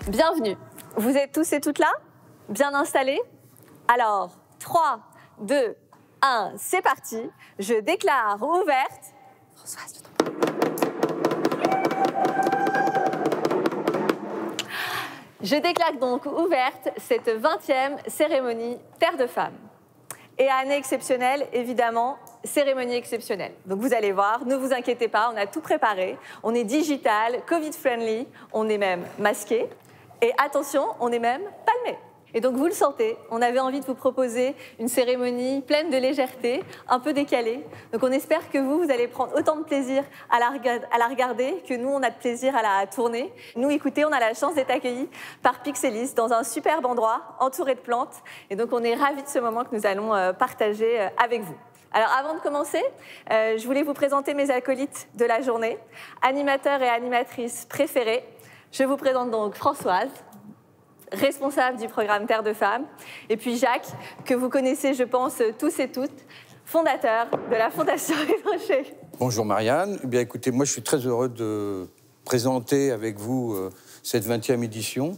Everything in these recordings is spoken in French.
Bienvenue. Vous êtes tous et toutes là? Bien installés? Alors, 3, 2, 1, c'est parti. Je déclare ouverte. Françoise, je déclare donc ouverte cette 20e cérémonie Terre de Femmes. Et année exceptionnelle, évidemment, cérémonie exceptionnelle. Donc vous allez voir, ne vous inquiétez pas, on a tout préparé. On est digital, Covid-friendly, on est même masqué. Et attention, on est même palmé. Et donc vous le sentez, on avait envie de vous proposer une cérémonie pleine de légèreté, un peu décalée. Donc on espère que vous allez prendre autant de plaisir à la regarder que nous, on a de plaisir à la tourner. Nous, écoutez, on a la chance d'être accueillis par Pixelis dans un superbe endroit, entouré de plantes. Et donc on est ravis de ce moment que nous allons partager avec vous. Alors avant de commencer, je voulais vous présenter mes acolytes de la journée, animateurs et animatrices préférés. Je vous présente donc Françoise, responsable du programme Terre de Femmes, et puis Jacques, que vous connaissez, je pense, tous et toutes, fondateur de la Fondation Yves Rocher. Bonjour Marianne. Eh bien, écoutez, moi je suis très heureux de présenter avec vous cette 20e édition.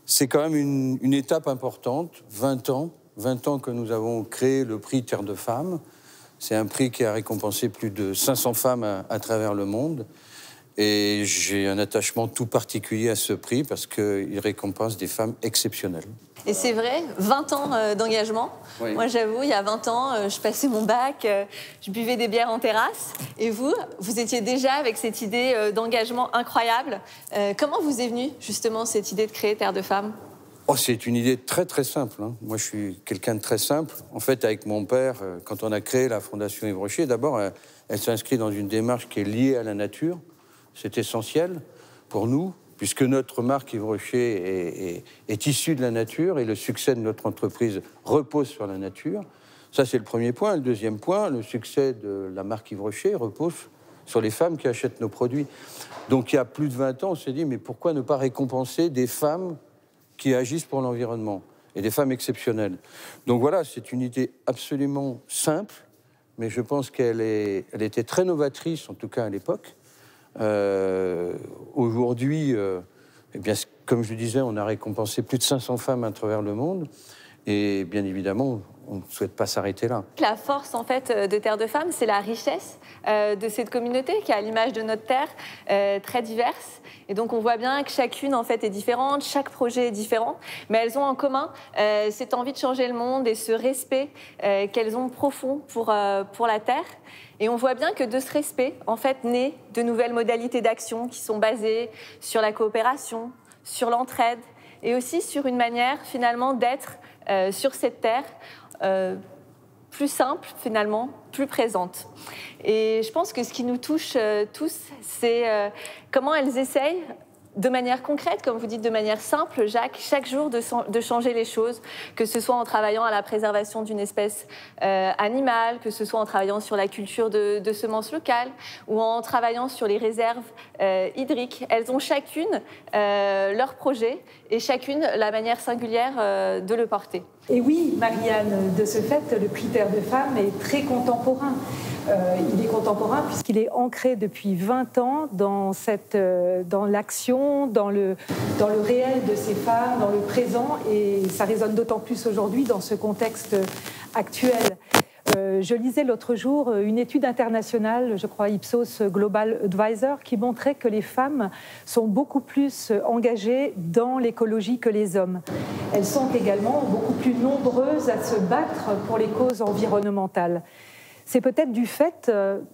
C'est quand même une étape importante, 20 ans que nous avons créé le prix Terre de Femmes. C'est un prix qui a récompensé plus de 500 femmes à travers le monde. Et j'ai un attachement tout particulier à ce prix parce qu'il récompense des femmes exceptionnelles. Et c'est vrai, 20 ans d'engagement. Oui. Moi, j'avoue, il y a 20 ans, je passais mon bac, je buvais des bières en terrasse. Et vous étiez déjà avec cette idée d'engagement incroyable. Comment vous est venue, justement, cette idée de créer Terre de Femmes ? Oh, c'est une idée très, très simple. Hein. Moi, je suis quelqu'un de très simple. En fait, avec mon père, quand on a créé la Fondation Yves Rocher, d'abord, elle s'inscrit dans une démarche qui est liée à la nature. C'est essentiel pour nous, puisque notre marque Yves Rocher est issue de la nature et le succès de notre entreprise repose sur la nature. Ça, c'est le premier point. Le deuxième point, le succès de la marque Yves Rocher repose sur les femmes qui achètent nos produits. Donc, il y a plus de 20 ans, on s'est dit, mais pourquoi ne pas récompenser des femmes qui agissent pour l'environnement et des femmes exceptionnelles? Donc voilà, c'est une idée absolument simple, mais je pense qu'elle était très novatrice, en tout cas à l'époque. Aujourd'hui, eh bien, comme je le disais, on a récompensé plus de 500 femmes à travers le monde. Et bien évidemment, on ne souhaite pas s'arrêter là. La force, en fait, de Terre de Femmes, c'est la richesse de cette communauté qui est à l'image de notre terre, très diverse. Et donc, on voit bien que chacune, en fait, est différente, chaque projet est différent. Mais elles ont en commun cette envie de changer le monde et ce respect qu'elles ont profond pour la terre. Et on voit bien que de ce respect, en fait, naissent de nouvelles modalités d'action qui sont basées sur la coopération, sur l'entraide et aussi sur une manière, finalement, d'être sur cette terre plus simple, finalement, plus présente. Et je pense que ce qui nous touche tous, c'est comment elles essayent, de manière concrète, comme vous dites, de manière simple, Jacques, chaque jour de changer les choses, que ce soit en travaillant à la préservation d'une espèce animale, que ce soit en travaillant sur la culture de semences locales ou en travaillant sur les réserves hydriques. Elles ont chacune leur projet et chacune la manière singulière de le porter. Et oui, Marianne, de ce fait, le prix Terre de Femmes est très contemporain. Il est contemporain puisqu'il est ancré depuis 20 ans dans l'action, dans le réel de ces femmes, dans le présent, et ça résonne d'autant plus aujourd'hui dans ce contexte actuel. Je lisais l'autre jour une étude internationale, je crois Ipsos Global Advisor, qui montrait que les femmes sont beaucoup plus engagées dans l'écologie que les hommes. Elles sont également beaucoup plus nombreuses à se battre pour les causes environnementales. C'est peut-être du fait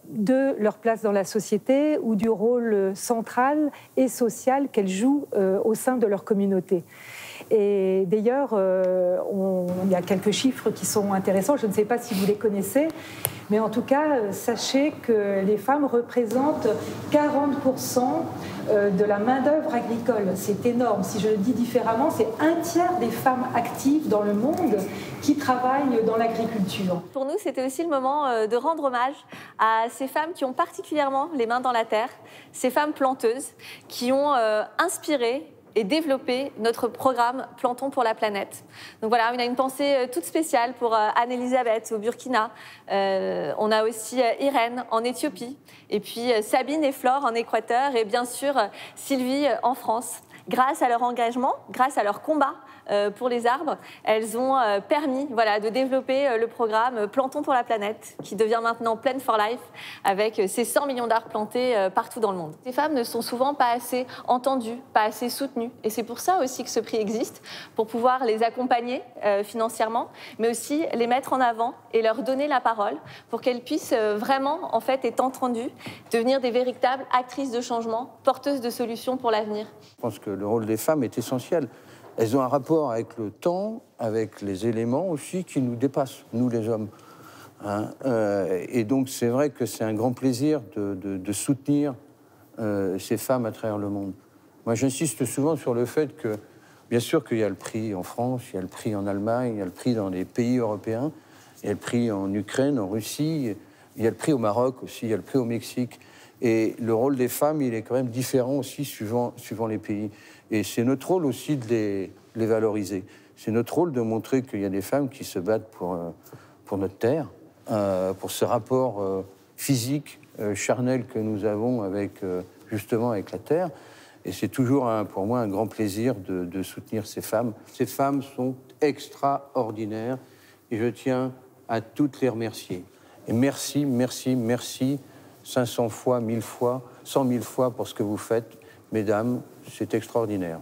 de leur place dans la société ou du rôle central et social qu'elles jouent au sein de leur communauté. Et d'ailleurs, il y a quelques chiffres qui sont intéressants, je ne sais pas si vous les connaissez, mais en tout cas, sachez que les femmes représentent 40% de la main-d'œuvre agricole. C'est énorme. Si je le dis différemment, c'est un tiers des femmes actives dans le monde qui travaillent dans l'agriculture. Pour nous, c'était aussi le moment de rendre hommage à ces femmes qui ont particulièrement les mains dans la terre, ces femmes planteuses qui ont inspiré et développer notre programme Plantons pour la planète. Donc voilà, on a une pensée toute spéciale pour Anne-Elisabeth au Burkina. On a aussi Irène en Éthiopie, et puis Sabine et Flore en Équateur, et bien sûr Sylvie en France. grâce à leur engagement, grâce à leur combat pour les arbres, elles ont permis de développer le programme Plantons pour la planète, qui devient maintenant Plan for Life, avec ces 100 millions d'arbres plantés partout dans le monde. Ces femmes ne sont souvent pas assez entendues, pas assez soutenues, et c'est pour ça aussi que ce prix existe, pour pouvoir les accompagner financièrement, mais aussi les mettre en avant et leur donner la parole, pour qu'elles puissent vraiment, en fait, être entendues, devenir des véritables actrices de changement, porteuses de solutions pour l'avenir. Je pense que le rôle des femmes est essentiel. Elles ont un rapport avec le temps, avec les éléments aussi qui nous dépassent, nous les hommes. Et donc c'est vrai que c'est un grand plaisir de soutenir ces femmes à travers le monde. Moi j'insiste souvent sur le fait que, bien sûr qu'il y a le prix en France, il y a le prix en Allemagne, il y a le prix dans les pays européens, il y a le prix en Ukraine, en Russie, il y a le prix au Maroc aussi, il y a le prix au Mexique. Et le rôle des femmes, il est quand même différent aussi suivant les pays. Et c'est notre rôle aussi de les valoriser. C'est notre rôle de montrer qu'il y a des femmes qui se battent pour notre terre, pour ce rapport physique, charnel que nous avons justement avec la terre. Et c'est toujours pour moi un grand plaisir de soutenir ces femmes. Ces femmes sont extraordinaires et je tiens à toutes les remercier. Et merci, merci, merci 500 fois, 1000 fois, 100 000 fois pour ce que vous faites. Mesdames, c'est extraordinaire.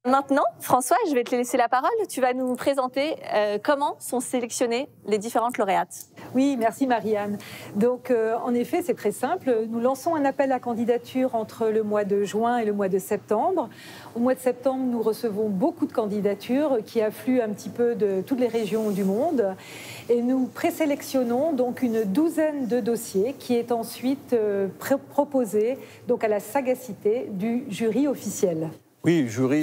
Maintenant, François, je vais te laisser la parole. Tu vas nous présenter comment sont sélectionnées les différentes lauréates. Oui, merci Marianne. Donc, en effet, c'est très simple. Nous lançons un appel à candidature entre le mois de juin et le mois de septembre. Au mois de septembre, nous recevons beaucoup de candidatures qui affluent un petit peu de toutes les régions du monde. Et nous présélectionnons donc une douzaine de dossiers qui est ensuite proposé donc à la sagacité du jury officiel. Oui, jury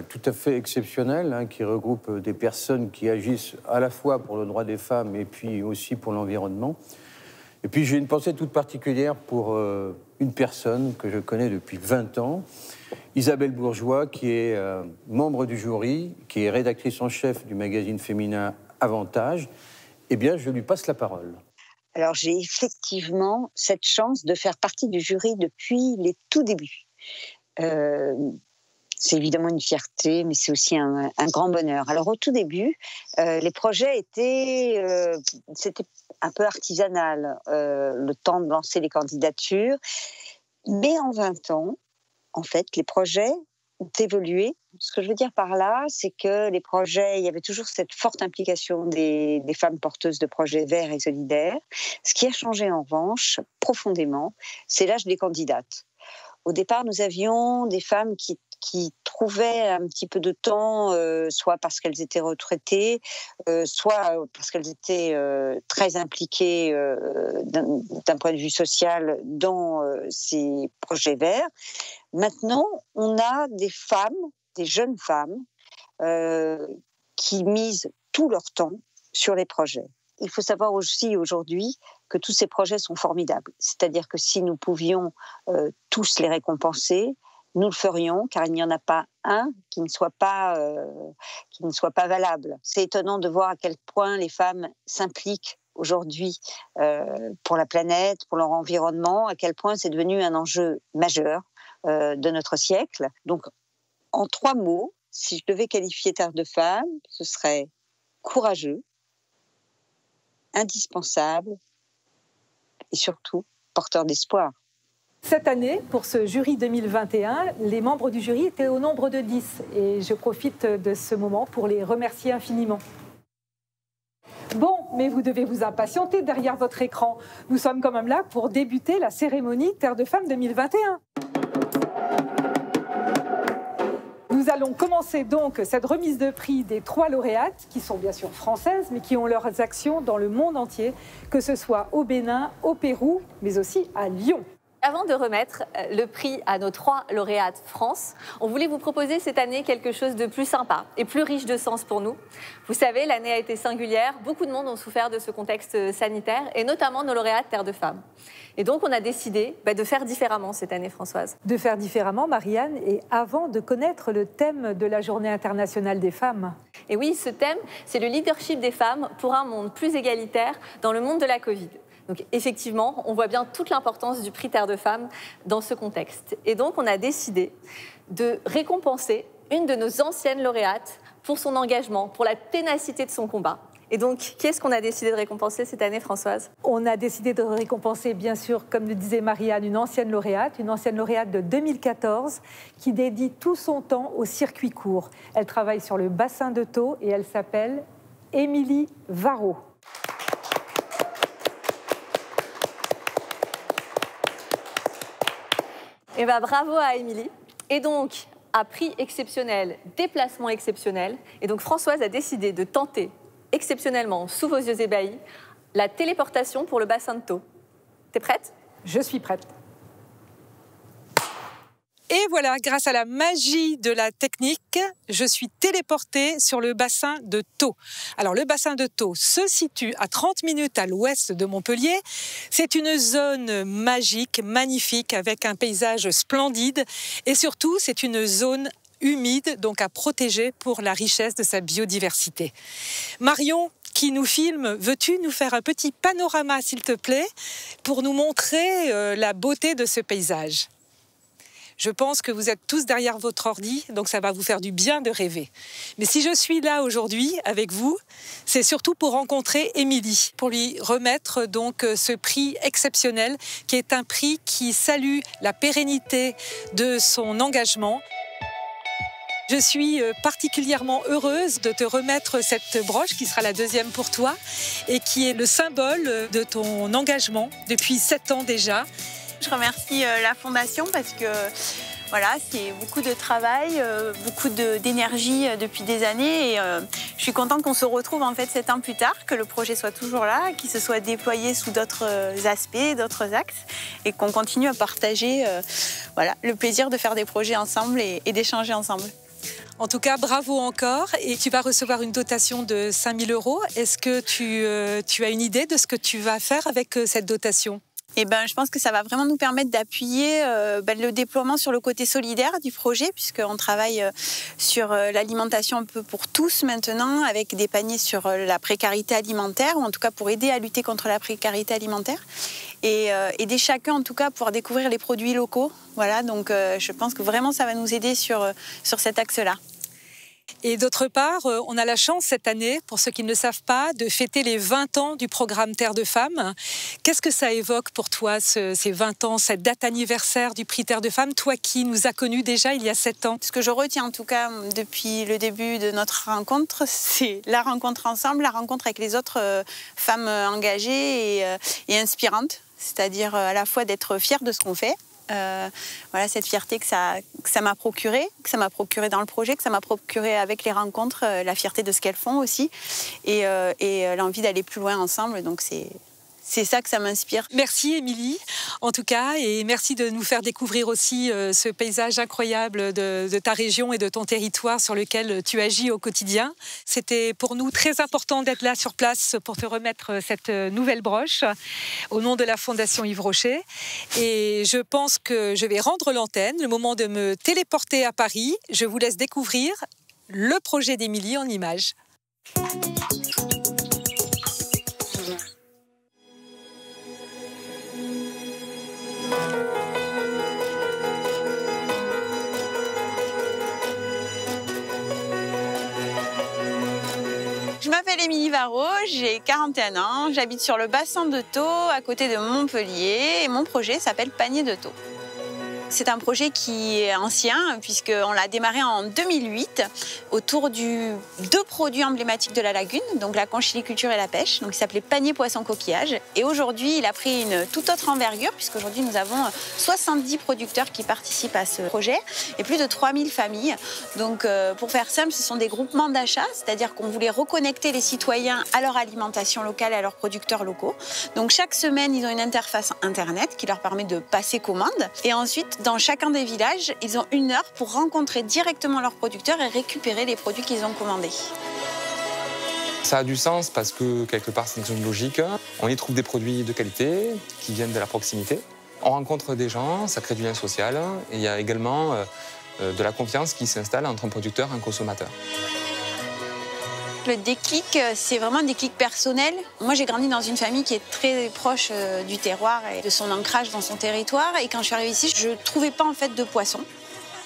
tout à fait exceptionnel, qui regroupe des personnes qui agissent à la fois pour le droit des femmes et puis aussi pour l'environnement. Et puis j'ai une pensée toute particulière pour une personne que je connais depuis 20 ans, Isabelle Bourgeois, qui est membre du jury, qui est rédactrice en chef du magazine féminin Avantage. Eh bien, je lui passe la parole. Alors j'ai effectivement cette chance de faire partie du jury depuis les tout débuts. C'est évidemment une fierté, mais c'est aussi un grand bonheur. Alors au tout début, les projets c'était un peu artisanal, le temps de lancer les candidatures. Mais en 20 ans, en fait, les projets ont évolué. Ce que je veux dire par là, c'est que les projets, il y avait toujours cette forte implication des femmes porteuses de projets verts et solidaires. Ce qui a changé en revanche, profondément, c'est l'âge des candidates. Au départ, nous avions des femmes qui trouvaient un petit peu de temps, soit parce qu'elles étaient retraitées, soit parce qu'elles étaient très impliquées d'un point de vue social dans ces projets verts. Maintenant, on a des femmes, des jeunes femmes, qui misent tout leur temps sur les projets. il faut savoir aussi aujourd'hui que tous ces projets sont formidables. C'est-à-dire que si nous pouvions tous les récompenser, nous le ferions, car il n'y en a pas un qui ne soit pas valable. C'est étonnant de voir à quel point les femmes s'impliquent aujourd'hui pour la planète, pour leur environnement, à quel point c'est devenu un enjeu majeur de notre siècle. Donc, en 3 mots, si je devais qualifier Terre de Femmes, ce serait courageux, indispensable et surtout porteur d'espoir. Cette année, pour ce jury 2021, les membres du jury étaient au nombre de 10 et je profite de ce moment pour les remercier infiniment. Bon, mais vous devez vous impatienter derrière votre écran. Nous sommes quand même là pour débuter la cérémonie Terre de Femmes 2021. Nous allons commencer donc cette remise de prix des 3 lauréates, qui sont bien sûr françaises, mais qui ont leurs actions dans le monde entier, que ce soit au Bénin, au Pérou, mais aussi à Lyon. Avant de remettre le prix à nos 3 lauréates France, on voulait vous proposer cette année quelque chose de plus sympa et plus riche de sens pour nous. Vous savez, l'année a été singulière, beaucoup de monde ont souffert de ce contexte sanitaire, et notamment nos lauréates Terre de Femmes. Et donc, on a décidé de faire différemment cette année, Françoise. De faire différemment, Marianne, et avant de connaître le thème de la Journée internationale des femmes. Et oui, ce thème, c'est le leadership des femmes pour un monde plus égalitaire dans le monde de la Covid. Donc effectivement, on voit bien toute l'importance du prix Terre de Femmes dans ce contexte. Et donc, on a décidé de récompenser une de nos anciennes lauréates pour son engagement, pour la ténacité de son combat. Et donc, qu'est-ce qu'on a décidé de récompenser cette année, Françoise? On a décidé de récompenser, bien sûr, comme le disait Marianne, une ancienne lauréate de 2014, qui dédie tout son temps au circuit court. Elle travaille sur le bassin de Thau et elle s'appelle Émilie Varro. Eh bien, bravo à Émilie. Et donc, à prix exceptionnel, déplacement exceptionnel. Et donc, Françoise a décidé de tenter exceptionnellement, sous vos yeux ébahis, la téléportation pour le bassin de Thau. T'es prête? Je suis prête. Et voilà, grâce à la magie de la technique, je suis téléportée sur le bassin de Thau. Alors, le bassin de Thau se situe à 30 minutes à l'ouest de Montpellier. C'est une zone magique, magnifique, avec un paysage splendide. Et surtout, c'est une zone humide, donc à protéger pour la richesse de sa biodiversité. Marion, qui nous filme, veux-tu nous faire un petit panorama, s'il te plaît, pour nous montrer la beauté de ce paysage? Je pense que vous êtes tous derrière votre ordi, donc ça va vous faire du bien de rêver. Mais si je suis là aujourd'hui avec vous, c'est surtout pour rencontrer Émilie, pour lui remettre donc ce prix exceptionnel, qui est un prix qui salue la pérennité de son engagement. Je suis particulièrement heureuse de te remettre cette broche qui sera la deuxième pour toi et qui est le symbole de ton engagement depuis 7 ans déjà. Je remercie la Fondation parce que voilà, c'est beaucoup de travail, beaucoup d'énergie depuis des années et je suis contente qu'on se retrouve en fait 7 ans plus tard, que le projet soit toujours là, qu'il se soit déployé sous d'autres aspects, d'autres axes et qu'on continue à partager voilà, le plaisir de faire des projets ensemble et d'échanger ensemble. En tout cas, bravo encore et tu vas recevoir une dotation de 5 000 €. Est-ce que tu as une idée de ce que tu vas faire avec cette dotation ? Eh ben, je pense que ça va vraiment nous permettre d'appuyer le déploiement sur le côté solidaire du projet, puisqu'on travaille sur l'alimentation un peu pour tous maintenant, avec des paniers sur la précarité alimentaire, ou en tout cas pour aider à lutter contre la précarité alimentaire, et aider chacun en tout cas à pouvoir découvrir les produits locaux. Voilà, donc je pense que vraiment ça va nous aider sur cet axe-là. Et d'autre part, on a la chance cette année, pour ceux qui ne le savent pas, de fêter les 20 ans du programme Terre de Femmes. Qu'est-ce que ça évoque pour toi, ces 20 ans, cette date anniversaire du prix Terre de Femmes, toi qui nous as connus déjà il y a 7 ans? Ce que je retiens en tout cas depuis le début de notre rencontre, c'est la rencontre ensemble, la rencontre avec les autres femmes engagées et inspirantes, c'est-à-dire à la fois d'être fière de ce qu'on fait, voilà, cette fierté que ça m'a procuré, dans le projet, que ça m'a procuré avec les rencontres, la fierté de ce qu'elles font aussi et l'envie d'aller plus loin ensemble. Donc c'est c'est ça que ça m'inspire. Merci Émilie, en tout cas, et merci de nous faire découvrir aussi ce paysage incroyable de ta région et de ton territoire sur lequel tu agis au quotidien. C'était pour nous très important d'être là sur place pour te remettre cette nouvelle broche au nom de la Fondation Yves Rocher. Et je pense que je vais rendre l'antenne, le moment de me téléporter à Paris. Je vous laisse découvrir le projet d'Émilie en images. Je m'appelle Émilie Varro, j'ai 41 ans, j'habite sur le bassin de Thau, à côté de Montpellier, et mon projet s'appelle Panier de Thau. C'est un projet qui est ancien, puisqu'on l'a démarré en 2008, autour de deux produits emblématiques de la lagune, donc la conchiliculture et la pêche, donc il s'appelait Panier Poisson Coquillage. Et aujourd'hui, il a pris une toute autre envergure, puisqu'aujourd'hui, nous avons 70 producteurs qui participent à ce projet, et plus de 3000 familles. Donc, pour faire simple, ce sont des groupements d'achat, c'est-à-dire qu'on voulait reconnecter les citoyens à leur alimentation locale et à leurs producteurs locaux. Donc, chaque semaine, ils ont une interface Internet qui leur permet de passer commande. Et ensuite, dans chacun des villages, ils ont 1 heure pour rencontrer directement leurs producteurs et récupérer les produits qu'ils ont commandés. Ça a du sens parce que quelque part c'est une logique. On y trouve des produits de qualité qui viennent de la proximité. On rencontre des gens, ça crée du lien social et il y a également de la confiance qui s'installe entre un producteur et un consommateur. Le déclic, c'est vraiment un déclic personnel. Moi, j'ai grandi dans une famille qui est très proche du terroir et de son ancrage dans son territoire. Et quand je suis arrivée ici, je ne trouvais pas en fait de poisson.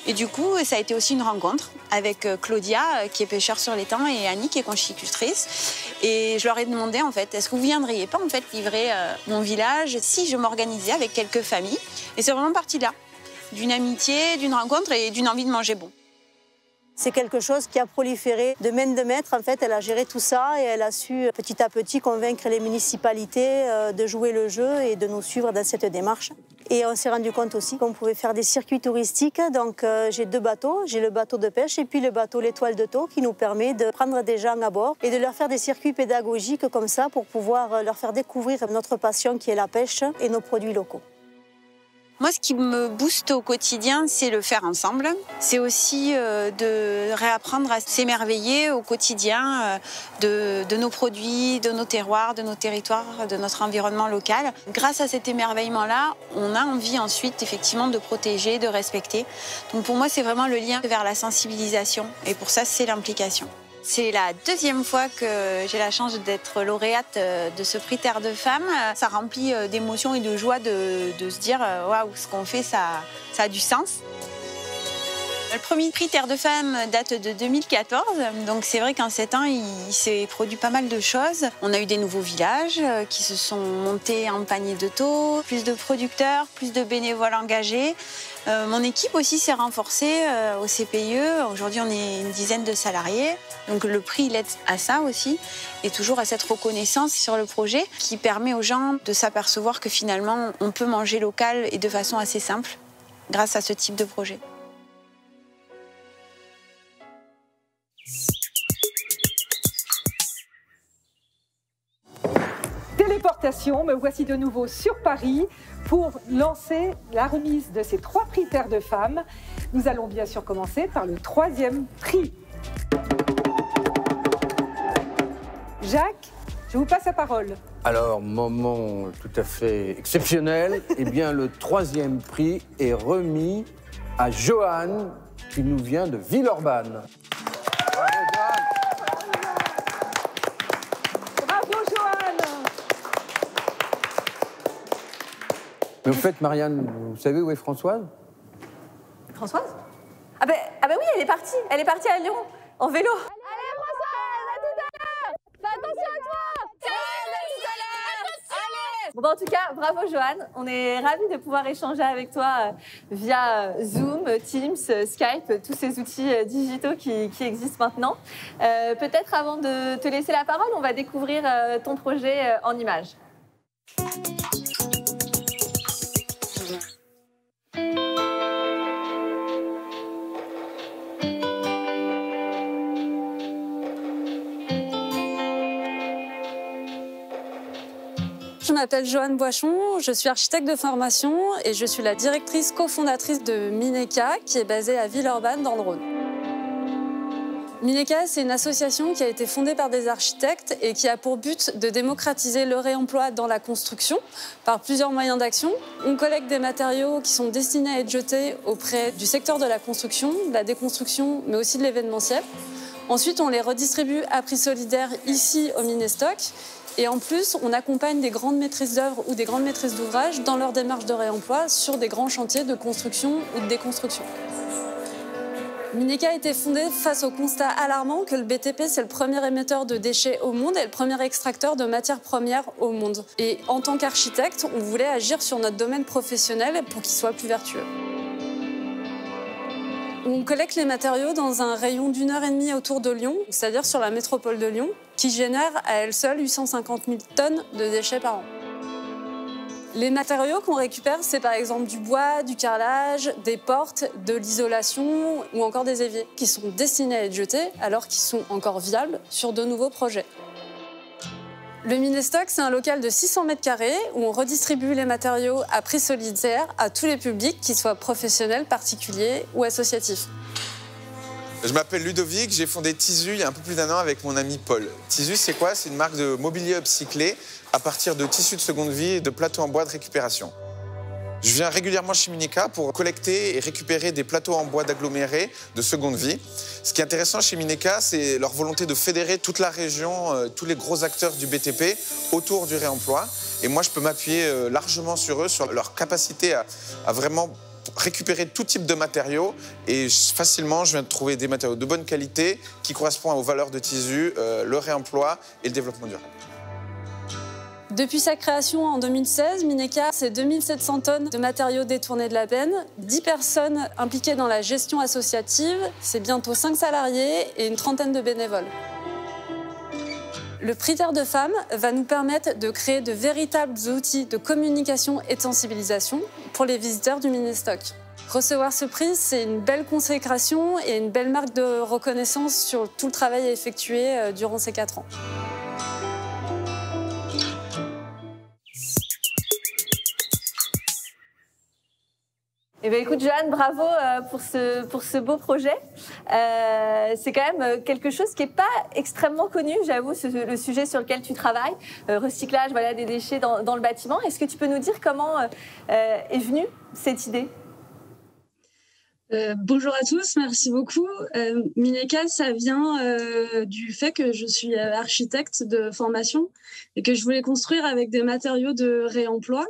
Et du coup, ça a été aussi une rencontre avec Claudia, qui est pêcheur sur l'étang, et Annie, qui est conchilicultrice. Et je leur ai demandé, en fait, est-ce que vous viendriez pas en fait livrer mon village si je m'organisais avec quelques familles? Et c'est vraiment parti de là, d'une amitié, d'une rencontre et d'une envie de manger bon. C'est quelque chose qui a proliféré de main de maître. En fait, elle a géré tout ça et elle a su petit à petit convaincre les municipalités de jouer le jeu et de nous suivre dans cette démarche. Et on s'est rendu compte aussi qu'on pouvait faire des circuits touristiques. Donc j'ai 2 bateaux, j'ai le bateau de pêche et puis le bateau l'Étoile de Thau qui nous permet de prendre des gens à bord et de leur faire des circuits pédagogiques comme ça pour pouvoir leur faire découvrir notre passion qui est la pêche et nos produits locaux. Moi, ce qui me booste au quotidien, c'est le faire ensemble. C'est aussi de réapprendre à s'émerveiller au quotidien de nos produits, de nos terroirs, de nos territoires, de notre environnement local. Grâce à cet émerveillement-là, on a envie ensuite, effectivement, de protéger, de respecter. Donc pour moi, c'est vraiment le lien vers la sensibilisation. Et pour ça, c'est l'implication. C'est la 2e fois que j'ai la chance d'être lauréate de ce prix Terre de Femmes. Ça remplit d'émotions et de joie de se dire waouh, ce qu'on fait, ça a du sens. Le premier prix Terre de Femmes date de 2014, donc c'est vrai qu'en 7 ans, il s'est produit pas mal de choses. On a eu des nouveaux villages qui se sont montés en panier de Thau, plus de producteurs, plus de bénévoles engagés. Mon équipe aussi s'est renforcée au CPIE. Aujourd'hui, on est une dizaine de salariés. Donc le prix il aide à ça aussi, et toujours à cette reconnaissance sur le projet qui permet aux gens de s'apercevoir que finalement, on peut manger local et de façon assez simple grâce à ce type de projet. Téléportation, me voici de nouveau sur Paris pour lancer la remise de ces 3 prix Terre de Femmes. Nous allons bien sûr commencer par le 3e prix. Jacques, je vous passe la parole. Alors, moment tout à fait exceptionnel, eh bien le 3e prix est remis à Joanne, qui nous vient de Villeurbanne. Bravo Joanne. Mais au fait, Marianne, vous savez où est Françoise? Françoise? Ah ben oui, elle est partie à Lyon, en vélo. Allez Françoise, à tout à l'heure. Fais attention à toi. Ciao, à tout à l'heure. Allez. Bon, en tout cas, bravo Joanne. On est ravis de pouvoir échanger avec toi via Zoom, Teams, Skype, tous ces outils digitaux qui existent maintenant. Peut-être avant de te laisser la parole, on va découvrir ton projet en images. je m'appelle Joanne Boichon, je suis architecte de formation et je suis la directrice cofondatrice de Mineka, qui est basée à Villeurbanne dans le Rhône. Mineka, c'est une association qui a été fondée par des architectes et qui a pour but de démocratiser le réemploi dans la construction par plusieurs moyens d'action. On collecte des matériaux qui sont destinés à être jetés auprès du secteur de la construction, de la déconstruction, mais aussi de l'événementiel. Ensuite, on les redistribue à prix solidaire ici au Minestoc. Et en plus, on accompagne des grandes maîtrises d'œuvre ou des grandes maîtrises d'ouvrage dans leur démarche de réemploi sur des grands chantiers de construction ou de déconstruction. Mineka a été fondée face au constat alarmant que le BTP, c'est le premier émetteur de déchets au monde et le premier extracteur de matières premières au monde. Et en tant qu'architecte, on voulait agir sur notre domaine professionnel pour qu'il soit plus vertueux. On collecte les matériaux dans un rayon d'1 heure et demie autour de Lyon, c'est-à-dire sur la métropole de Lyon, qui génère à elle seule 850 000 tonnes de déchets par an. Les matériaux qu'on récupère, c'est par exemple du bois, du carrelage, des portes, de l'isolation ou encore des éviers qui sont destinés à être jetés alors qu'ils sont encore viables sur de nouveaux projets. Le Minestoc, c'est un local de 600 m² où on redistribue les matériaux à prix solidaire à tous les publics, qu'ils soient professionnels, particuliers ou associatifs. Je m'appelle Ludovic, j'ai fondé Tisu il y a un peu plus d'1 an avec mon ami Paul. Tisu, c'est quoi? C'est une marque de mobilier upcyclé à partir de tissus de seconde vie et de plateaux en bois de récupération. Je viens régulièrement chez Mineka pour collecter et récupérer des plateaux en bois d'agglomérés de seconde vie. Ce qui est intéressant chez Mineka, c'est leur volonté de fédérer toute la région, tous les gros acteurs du BTP autour du réemploi. Et moi, je peux m'appuyer largement sur eux, sur leur capacité à vraiment récupérer tout type de matériaux. Et facilement, je viens de trouver des matériaux de bonne qualité qui correspondent aux valeurs de Tisu, le réemploi et le développement durable. Depuis sa création en 2016, Mineka, c'est 2700 tonnes de matériaux détournés de la benne, 10 personnes impliquées dans la gestion associative, c'est bientôt 5 salariés et une trentaine de bénévoles. Le prix Terre de Femmes va nous permettre de créer de véritables outils de communication et de sensibilisation pour les visiteurs du Minestoc. Recevoir ce prix, c'est une belle consécration et une belle marque de reconnaissance sur tout le travail effectué durant ces 4 ans. Eh bien, écoute, Joanne, bravo pour ce beau projet. C'est quand même quelque chose qui n'est pas extrêmement connu, j'avoue, le sujet sur lequel tu travailles, recyclage, voilà, des déchets dans le bâtiment. Est-ce que tu peux nous dire comment est venue cette idée ? Bonjour à tous, merci beaucoup. Mineka, ça vient du fait que je suis architecte de formation et que je voulais construire avec des matériaux de réemploi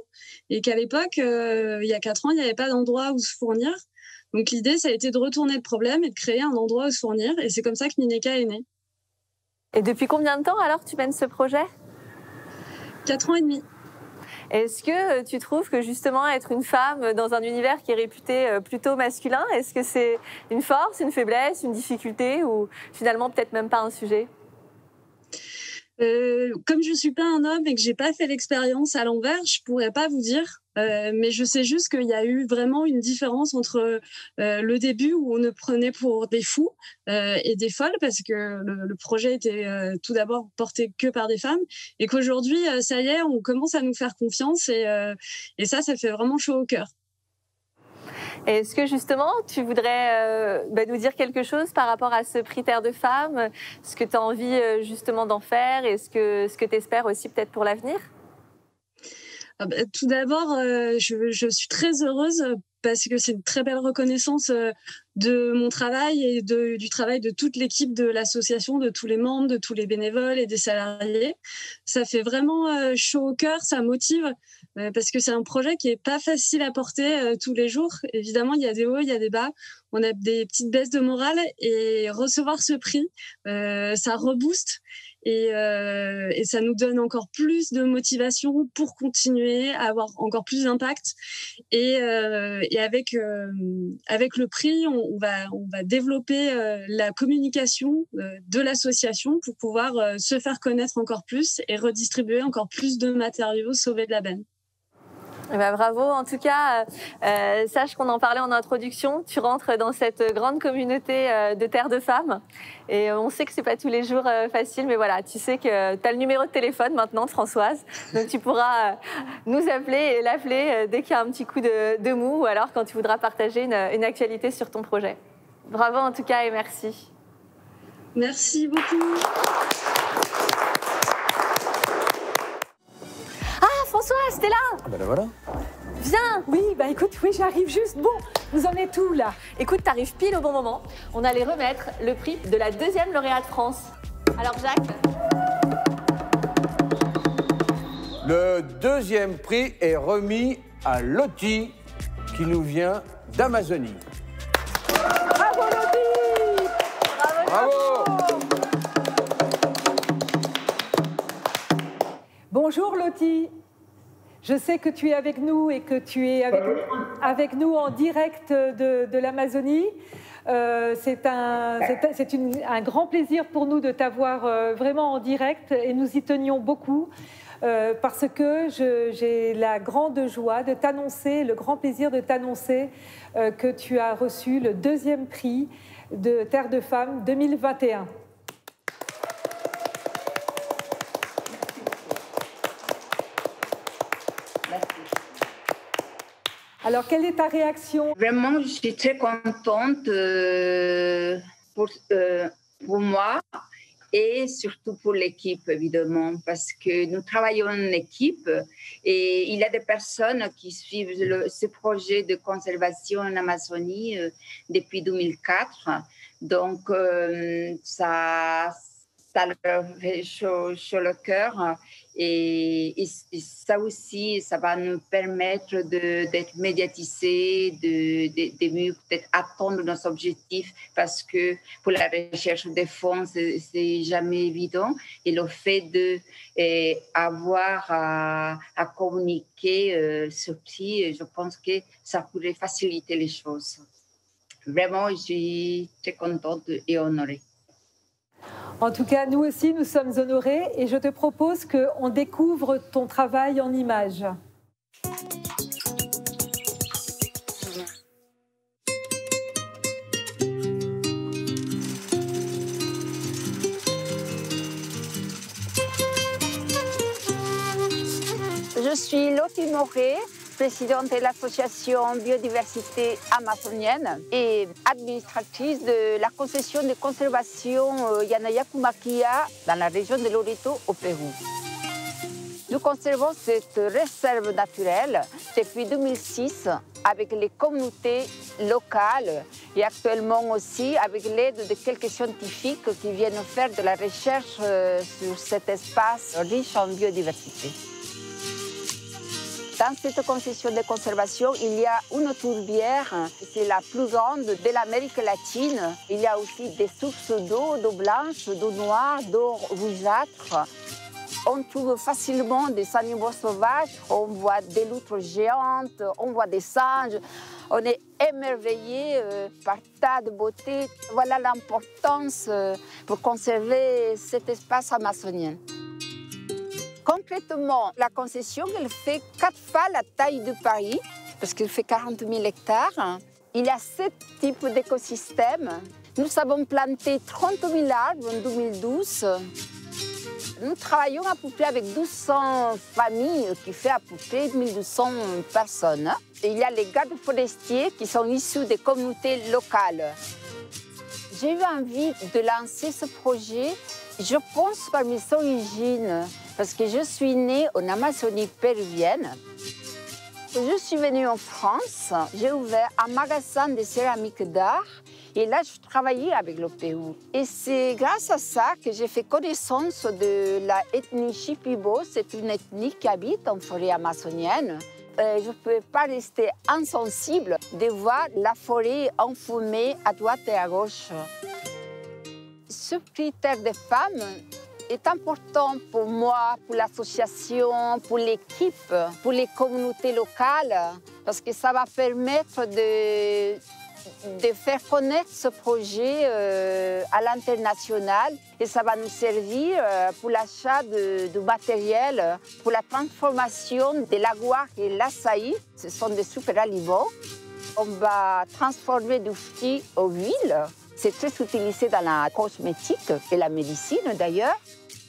et qu'à l'époque, il y a 4 ans, il n'y avait pas d'endroit où se fournir. Donc l'idée, ça a été de retourner le problème et de créer un endroit où se fournir, et c'est comme ça que Mineka est née. Et depuis combien de temps alors tu mènes ce projet ? 4 ans et demi. Est-ce que tu trouves que justement être une femme dans un univers qui est réputé plutôt masculin, est-ce que c'est une force, une faiblesse, une difficulté ou finalement peut-être même pas un sujet ? Comme je suis pas un homme et que j'ai pas fait l'expérience à l'envers, je pourrais pas vous dire. Mais je sais juste qu'il y a eu vraiment une différence entre le début où on ne prenait pour des fous et des folles parce que le projet était tout d'abord porté que par des femmes et qu'aujourd'hui, ça y est, on commence à nous faire confiance et ça fait vraiment chaud au cœur. Est-ce que justement, tu voudrais nous dire quelque chose par rapport à ce prix Terre de Femmes, ce que tu as envie justement d'en faire et ce que tu espères aussi peut-être pour l'avenir ? Tout d'abord, je suis très heureuse parce que c'est une très belle reconnaissance de mon travail et du travail de toute l'équipe de l'association, de tous les membres, de tous les bénévoles et des salariés. Ça fait vraiment chaud au cœur, ça motive parce que c'est un projet qui est pas facile à porter tous les jours. Évidemment, il y a des hauts, il y a des bas. On a des petites baisses de morale et recevoir ce prix, ça rebooste. Et ça nous donne encore plus de motivation pour continuer à avoir encore plus d'impact. Et avec le prix, on va développer la communication de l'association pour pouvoir se faire connaître encore plus et redistribuer encore plus de matériaux sauvés de la benne. Eh ben, bravo. En tout cas, sache qu'on en parlait en introduction. Tu rentres dans cette grande communauté de Terre de Femmes. Et on sait que c'est pas tous les jours facile, mais voilà, tu sais que tu as le numéro de téléphone maintenant de Françoise. Donc tu pourras nous appeler et l'appeler dès qu'il y a un petit coup de mou ou alors quand tu voudras partager une actualité sur ton projet. Bravo en tout cas et merci. Merci beaucoup. Françoise, t'es là? Ah ben là voilà. Viens. Oui, bah écoute, oui, j'arrive juste. Bon, vous en êtes où là? Écoute, t'arrives pile au bon moment. On allait remettre le prix de la 2e lauréate France. Alors Jacques? Le 2e prix est remis à Lottie, qui nous vient d'Amazonie. Bravo Lottie! Bravo! Bonjour Lottie. Je sais que tu es avec nous et que tu es avec nous en direct de l'Amazonie. C'est un grand plaisir pour nous de t'avoir vraiment en direct et nous y tenions beaucoup parce que j'ai la grande joie de t'annoncer, le grand plaisir de t'annoncer que tu as reçu le 2e prix de Terre de Femmes 2021. Alors, quelle est ta réaction? Vraiment, je suis très contente pour moi et surtout pour l'équipe, évidemment, parce que nous travaillons en équipe et il y a des personnes qui suivent ce projet de conservation en Amazonie depuis 2004. Donc, ça leur fait chaud le cœur. Et ça aussi, ça va nous permettre d'être médiatisés, de mieux peut-être atteindre nos objectifs, parce que pour la recherche des fonds, c'est jamais évident. Et le fait d'avoir à communiquer ce prix, je pense que ça pourrait faciliter les choses. Vraiment, je suis très contente et honorée. En tout cas, nous aussi, nous sommes honorés et je te propose qu'on découvre ton travail en images. Je suis Lottie Moré, présidente de l'association Biodiversité amazonienne et administratrice de la concession de conservation Yanayacumaquia dans la région de Loreto au Pérou. Nous conservons cette réserve naturelle depuis 2006 avec les communautés locales et actuellement aussi avec l'aide de quelques scientifiques qui viennent faire de la recherche sur cet espace riche en biodiversité. Dans cette concession de conservation, il y a une tourbière, c'est la plus grande de l'Amérique latine. Il y a aussi des sources d'eau blanche, d'eau noire, d'eau rougeâtre. On trouve facilement des animaux sauvages, on voit des loutres géantes, on voit des singes. On est émerveillé par tas de beauté. Voilà l'importance pour conserver cet espace amazonien. Concrètement, la concession, elle fait 4 fois la taille de Paris, parce qu'elle fait 40 000 hectares. Il y a 7 types d'écosystèmes. Nous avons planté 30 000 arbres en 2012. Nous travaillons à peu près avec 1200 familles, qui fait à peu près 1200 personnes. Et il y a les gardes forestiers qui sont issus des communautés locales. J'ai eu envie de lancer ce projet, je pense, par mes origines, parce que je suis née en Amazonie péruvienne. Je suis venue en France, j'ai ouvert un magasin de céramique d'art et là, je travaillais avec le Pérou. Et c'est grâce à ça que j'ai fait connaissance de l'ethnie Shipibo. C'est une ethnie qui habite en forêt amazonienne. Je ne pouvais pas rester insensible de voir la forêt enfumée à droite et à gauche. Ce prix Terre des Femmes est important pour moi, pour l'association, pour l'équipe, pour les communautés locales, parce que ça va permettre de de faire connaître ce projet à l'international et ça va nous servir pour l'achat de matériel, pour la transformation de l'aguar et l'açaï. Ce sont des super aliments. On va transformer du fruit en huile. C'est très utilisé dans la cosmétique et la médecine d'ailleurs.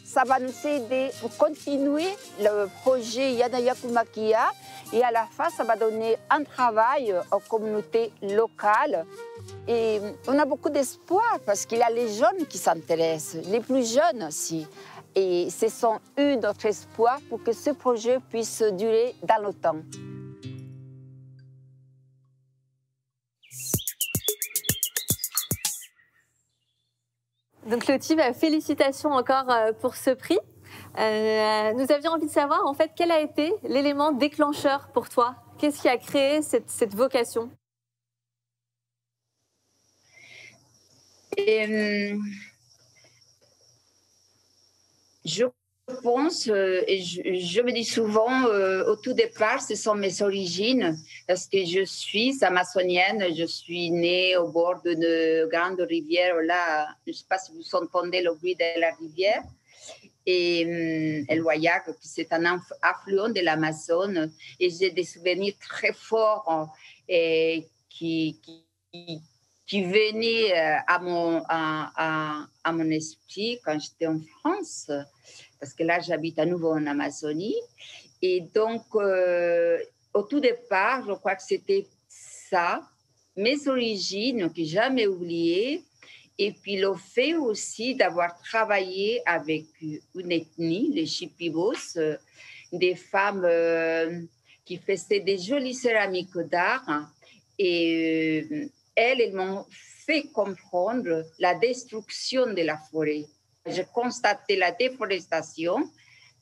Ça va nous aider pour continuer le projet Yanayakumakia et à la fin, ça va donner un travail aux communautés locales. Et on a beaucoup d'espoir parce qu'il y a les jeunes qui s'intéressent, les plus jeunes aussi. Et ce sont eux notre espoir pour que ce projet puisse durer dans le temps. Donc Lottie, félicitations encore pour ce prix. Nous avions envie de savoir en fait quel a été l'élément déclencheur pour toi. Qu'est-ce qui a créé cette vocation? Je pense, et je me dis souvent, au tout départ, ce sont mes origines, parce que je suis amazonienne, je suis née au bord d'une grande rivière, là, je ne sais pas si vous entendez le bruit de la rivière, et El Huayac, c'est un affluent de l'Amazone, et j'ai des souvenirs très forts et qui venaient à mon esprit quand j'étais en France, parce que là, j'habite à nouveau en Amazonie. Et donc, au tout départ, je crois que c'était ça, mes origines que j'ai jamais oubliées, et puis le fait aussi d'avoir travaillé avec une ethnie, les Chipibos, des femmes qui faisaient des jolies céramiques d'art, et elles m'ont fait comprendre la destruction de la forêt. J'ai constaté la déforestation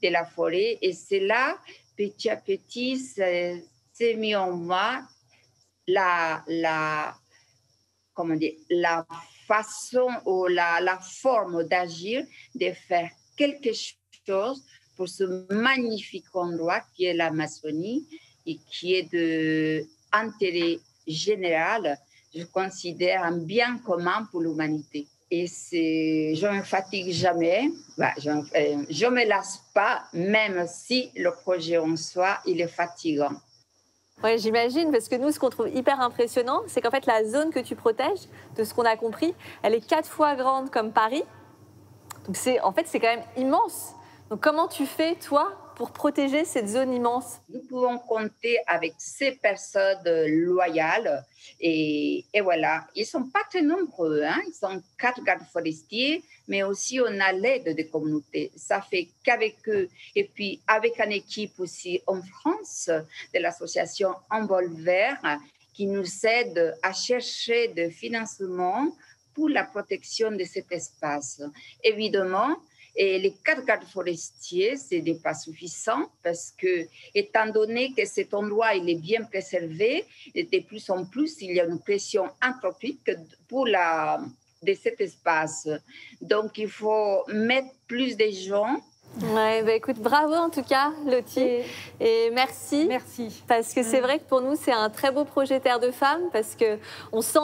de la forêt et c'est là, petit à petit, c'est mis en moi la façon ou la forme d'agir, de faire quelque chose pour ce magnifique endroit qui est l'Amazonie et qui est d'intérêt général, je considère un bien commun pour l'humanité. Et je ne me fatigue jamais, je ne me lasse pas, même si le projet en soi, il est fatigant. Oui, j'imagine, parce que nous, ce qu'on trouve hyper impressionnant, c'est qu'en fait, la zone que tu protèges, de ce qu'on a compris, elle est 4 fois grande comme Paris. Donc, en fait, c'est quand même immense. Donc, comment tu fais, toi, pour protéger cette zone immense? Nous pouvons compter avec ces personnes loyales et voilà. Ils ne sont pas très nombreux, hein? Ils sont 4 gardes forestiers, mais aussi on a l'aide des communautés. Ça fait qu'avec eux, et puis avec une équipe aussi en France de l'association Envol Vert qui nous aide à chercher des financements pour la protection de cet espace. Évidemment, et les 4 gardes forestiers, ce n'est pas suffisant parce que, étant donné que cet endroit il est bien préservé, et de plus en plus, il y a une pression anthropique de cet espace. Donc, il faut mettre plus de gens. Ouais, écoute, bravo en tout cas, Lottie. Et merci. Merci. Parce que c'est vrai que pour nous, c'est un très beau projet Terre de Femmes parce qu'on sent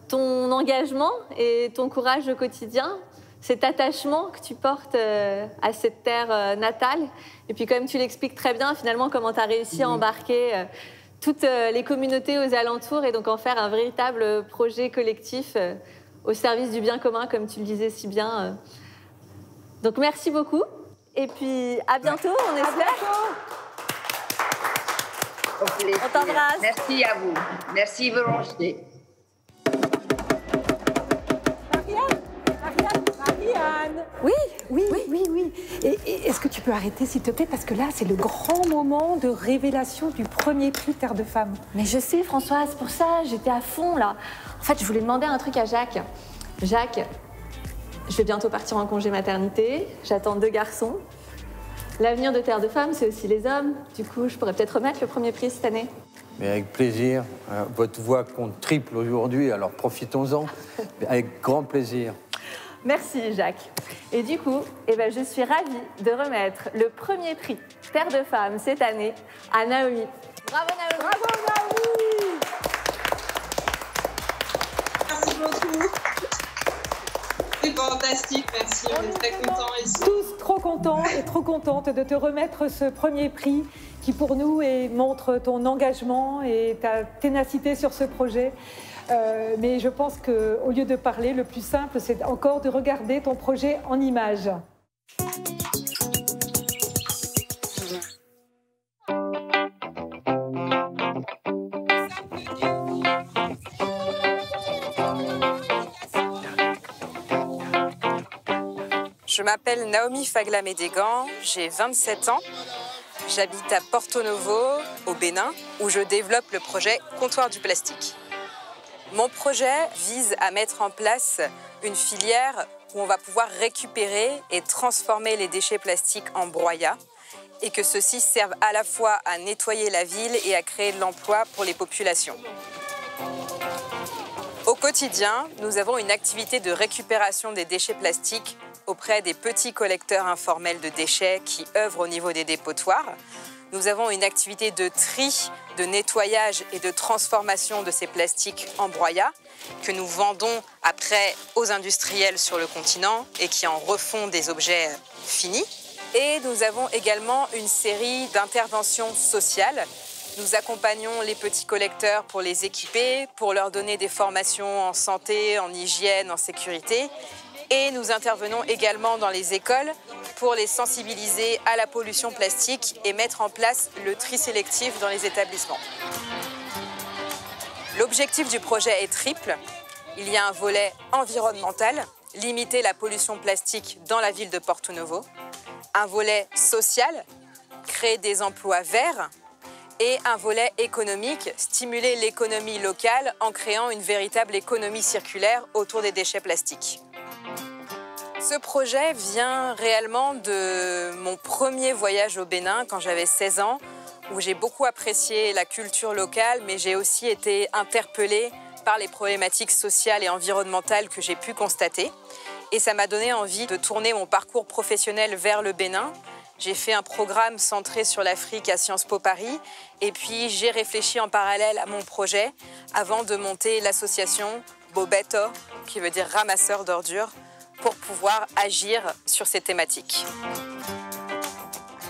ton engagement et ton courage au quotidien. Cet attachement que tu portes à cette terre natale. Et puis, comme tu l'expliques très bien, finalement, comment tu as réussi à embarquer toutes les communautés aux alentours et donc en faire un véritable projet collectif au service du bien commun, comme tu le disais si bien. Donc, merci beaucoup. Et puis, à bientôt, on espère. On t'embrasse. Merci à vous. Merci, Véronique. Oui. Et est-ce que tu peux arrêter, s'il te plaît? Parce que là, c'est le grand moment de révélation du premier prix Terre de Femmes. Mais je sais, Françoise, pour ça, j'étais à fond, là. En fait, je voulais demander un truc à Jacques. Jacques, je vais bientôt partir en congé maternité. J'attends 2 garçons. L'avenir de Terre de Femmes, c'est aussi les hommes. Du coup, je pourrais peut-être remettre le premier prix cette année. Mais avec plaisir. Votre voix compte triple aujourd'hui, alors profitons-en. Avec grand plaisir. Merci Jacques. Et du coup, je suis ravie de remettre le premier prix Terre de Femmes cette année à Naomi. Bravo Naomi. Bravo Naomi. fantastique, merci, on est très contents ici. Tous trop contents et trop contentes de te remettre ce premier prix qui pour nous montre ton engagement et ta ténacité sur ce projet. Mais je pense qu'au lieu de parler, le plus simple, c'est encore de regarder ton projet en images. Je m'appelle Naomi Fagla-Médégan, j'ai 27 ans. J'habite à Porto Novo, au Bénin, où je développe le projet Comptoir du plastique. Mon projet vise à mettre en place une filière où on va pouvoir récupérer et transformer les déchets plastiques en broyat et que ceux-ci servent à la fois à nettoyer la ville et à créer de l'emploi pour les populations. Au quotidien, nous avons une activité de récupération des déchets plastiques auprès des petits collecteurs informels de déchets qui œuvrent au niveau des dépotoirs. Nous avons une activité de tri, de nettoyage et de transformation de ces plastiques en broyat que nous vendons après aux industriels sur le continent et qui en refont des objets finis. Et nous avons également une série d'interventions sociales. Nous accompagnons les petits collecteurs pour les équiper, pour leur donner des formations en santé, en hygiène, en sécurité. Et nous intervenons également dans les écoles pour les sensibiliser à la pollution plastique et mettre en place le tri sélectif dans les établissements. L'objectif du projet est triple. Il y a un volet environnemental, limiter la pollution plastique dans la ville de Porto Novo. Un volet social, créer des emplois verts. Et un volet économique, stimuler l'économie locale en créant une véritable économie circulaire autour des déchets plastiques. Ce projet vient réellement de mon premier voyage au Bénin quand j'avais 16 ans, où j'ai beaucoup apprécié la culture locale, mais j'ai aussi été interpellée par les problématiques sociales et environnementales que j'ai pu constater. Et ça m'a donné envie de tourner mon parcours professionnel vers le Bénin. J'ai fait un programme centré sur l'Afrique à Sciences Po Paris et puis j'ai réfléchi en parallèle à mon projet avant de monter l'association Bobeto, qui veut dire ramasseur d'ordures, pour pouvoir agir sur ces thématiques.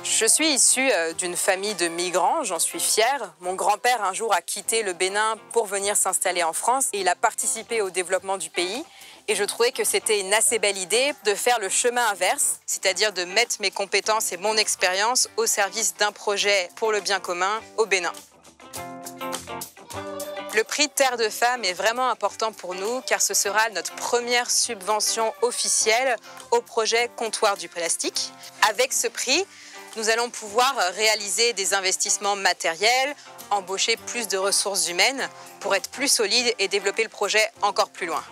Je suis issue d'une famille de migrants, j'en suis fière. Mon grand-père un jour a quitté le Bénin pour venir s'installer en France et il a participé au développement du pays. Et je trouvais que c'était une assez belle idée de faire le chemin inverse, c'est-à-dire de mettre mes compétences et mon expérience au service d'un projet pour le bien commun au Bénin. Le prix Terre de Femmes est vraiment important pour nous car ce sera notre première subvention officielle au projet Comptoir du plastique. Avec ce prix, nous allons pouvoir réaliser des investissements matériels, embaucher plus de ressources humaines pour être plus solides et développer le projet encore plus loin.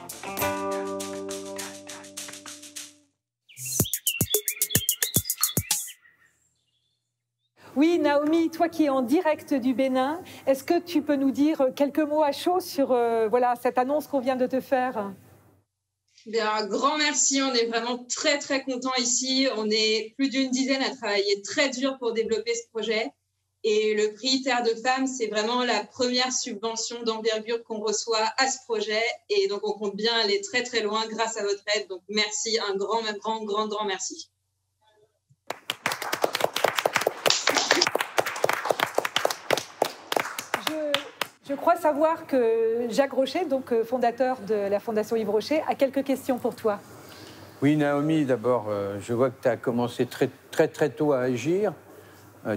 Oui, Naomi, toi qui es en direct du Bénin, est-ce que tu peux nous dire quelques mots à chaud sur voilà, cette annonce qu'on vient de te faire ? Bien, un grand merci, on est vraiment très très contents ici. On est plus d'une dizaine à travailler très dur pour développer ce projet. Et le prix Terre de Femmes, c'est vraiment la première subvention d'envergure qu'on reçoit à ce projet. Et donc on compte bien aller très très loin grâce à votre aide. Donc merci, un grand merci. Je crois savoir que Jacques Rochet, donc fondateur de la Fondation Yves Rocher, a quelques questions pour toi. Oui, Naomi, d'abord, je vois que tu as commencé très tôt à agir.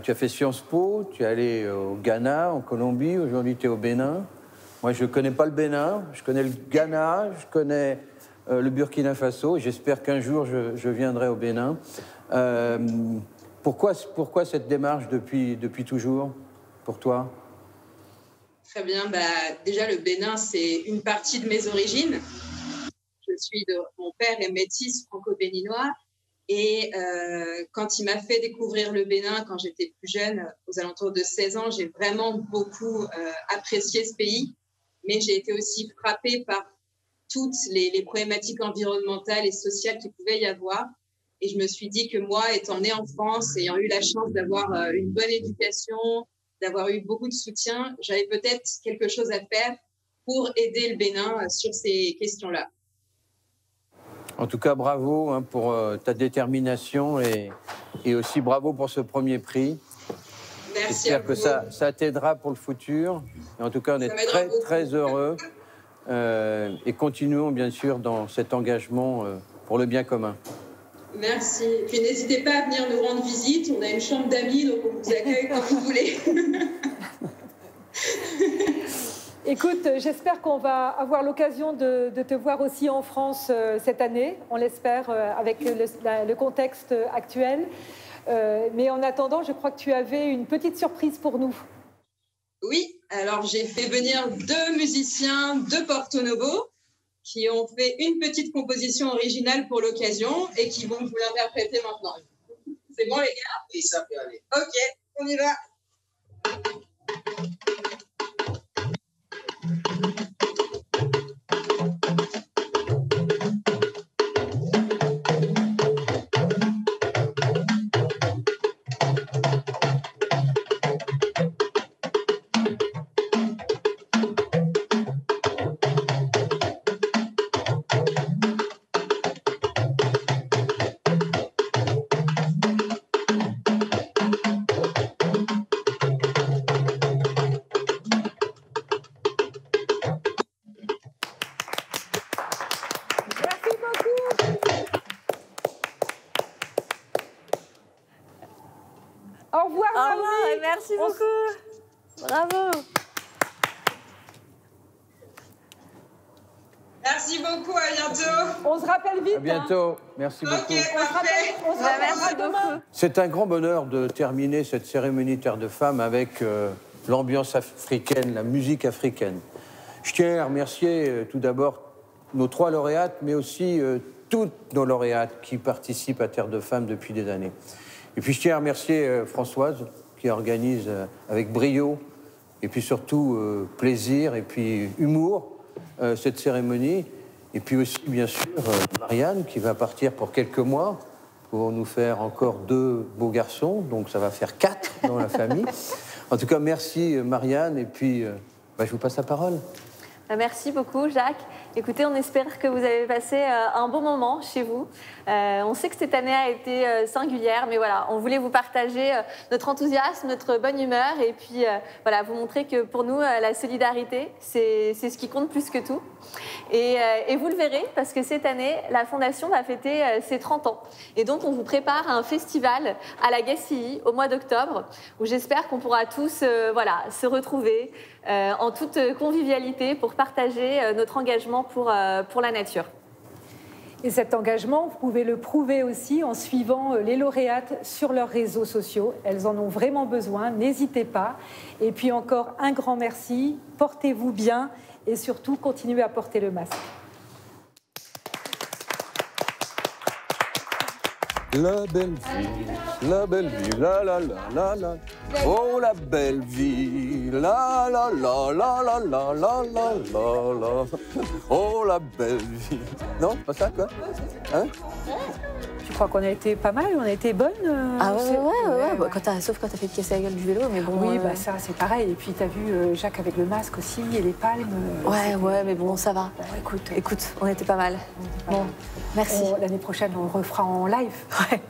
Tu as fait Sciences Po, tu es allé au Ghana, en Colombie, aujourd'hui tu es au Bénin. Moi, je ne connais pas le Bénin, je connais le Ghana, je connais le Burkina Faso. J'espère qu'un jour, je viendrai au Bénin. Pourquoi cette démarche depuis toujours, pour toi ? Très bien. Déjà, le Bénin, c'est une partie de mes origines. Mon père est métis franco-béninois. Et quand il m'a fait découvrir le Bénin, quand j'étais plus jeune, aux alentours de 16 ans, j'ai vraiment beaucoup apprécié ce pays. Mais j'ai été aussi frappée par toutes les problématiques environnementales et sociales qu'il pouvait y avoir. Et je me suis dit que moi, étant née en France, ayant eu la chance d'avoir une bonne éducation, d'avoir eu beaucoup de soutien, j'avais peut-être quelque chose à faire pour aider le Bénin sur ces questions-là. En tout cas, bravo hein, pour ta détermination et aussi bravo pour ce premier prix. Merci. J'espère que ça t'aidera pour le futur. Et en tout cas, on est très heureux. Et continuons bien sûr dans cet engagement pour le bien commun. Merci. Et puis n'hésitez pas à venir nous rendre visite. On a une chambre d'amis, donc on vous accueille quand vous voulez. Écoute, j'espère qu'on va avoir l'occasion de te voir aussi en France cette année. On l'espère avec le contexte actuel. Mais en attendant, je crois que tu avais une petite surprise pour nous. Oui, alors j'ai fait venir 2 musiciens de Porto Novo qui ont fait une petite composition originale pour l'occasion et qui vont vous l'interpréter maintenant. C'est bon les gars? Oui, ça peut aller. Ok, on y va. Au revoir, Marie. Merci beaucoup. Bravo. Merci beaucoup, à bientôt. On se rappelle vite. À bientôt. Merci beaucoup. On se rappelle demain. C'est un grand bonheur de terminer cette cérémonie Terre de Femmes avec l'ambiance africaine, la musique africaine. Je tiens à remercier tout d'abord nos 3 lauréates, mais aussi toutes nos lauréates qui participent à Terre de Femmes depuis des années. Et puis je tiens à remercier Françoise qui organise avec brio et puis surtout plaisir et puis humour cette cérémonie. Et puis aussi bien sûr Marianne qui va partir pour quelques mois pour nous faire encore 2 beaux garçons, donc ça va faire 4 dans la famille. En tout cas merci Marianne et puis je vous passe la parole. Merci beaucoup Jacques. Écoutez, on espère que vous avez passé un bon moment chez vous. On sait que cette année a été singulière, mais voilà, on voulait vous partager notre enthousiasme, notre bonne humeur et puis voilà, vous montrer que pour nous, la solidarité, c'est ce qui compte plus que tout. Et vous le verrez, parce que cette année, la Fondation va fêter ses 30 ans. Et donc, on vous prépare un festival à la Gacilly au mois d'octobre, où j'espère qu'on pourra tous voilà, se retrouver en toute convivialité pour partager notre engagement pour la nature. Et cet engagement, vous pouvez le prouver aussi en suivant les lauréates sur leurs réseaux sociaux. Elles en ont vraiment besoin, n'hésitez pas. Et puis encore un grand merci, portez-vous bien et surtout continuez à porter le masque. La belle vie, la la la la. Oh la belle vie, la la la la la la la la la. Oh la belle vie. Non, pas ça quoi? Hein? Je crois qu'on a été pas mal, on a été bonnes. Ah ouais. Bah, sauf quand t'as fait casser la gueule du vélo, mais bon. Oui, bah ça c'est pareil. Et puis t'as vu Jacques avec le masque aussi et les palmes. Ouais, mais bon, ça va. Bon, écoute, on était pas mal. Bon, merci. L'année prochaine, on refera en live. Ouais.